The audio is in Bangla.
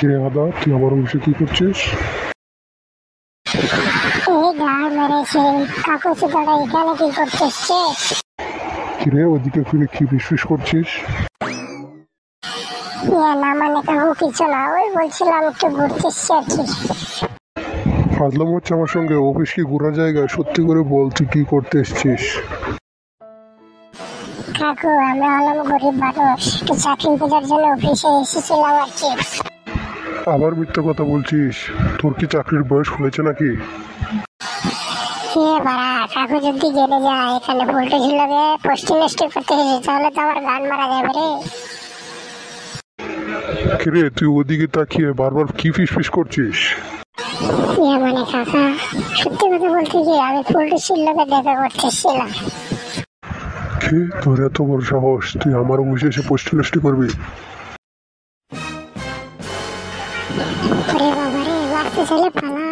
কিরে আদা, তুই আমার অফিসে কি করছিস? এই গান মেরেছে কাকু চুদাটা এখানে কি করতে এসছে? কিরে ওদিকে ফিরে কি ফিসফিস করছিস? না মানে কাকু কিছু না, ওই বলছিলাম একটু ঘুরতে এসছি আর কি। ফাজলাম হচ্ছে আমার সঙ্গে? অফিস কি ঘোরার জায়গা? সত্যি করে বল তুই কি করতে এসছিস? কাকু আমরা হলাম গরিব মানুষ, একটু চাকরি খোঁজার জন্য অফিসে এসেছিলাম আর কি। আবার মিথ্যা কথা বলছিস? তোর কি চাকরির বয়স হয়েছে নাকি? বাড়া, কাকু যদি জেনে যায় এখানে পোল্ট্রি ছিল রে পোস্টিং নষ্ট করতে এসেছে তাহলে তো আমার গান মারা যাবে রে। কিরে তুই ওদিকে তাকিয়ে বারবার কি ফিসফিস করছিস? মানে কাকা, সত্যি কথা বলতে কি আমি পোল্ট্রি ছিল দেখা করতে এসেছিলাম। কি তোর এত বড় সাহস, তুই আমার অফিসে এসে পোস্টিং নষ্ট করবি? ওরে বাবা রে, বাঁচতে চাইলে পালা।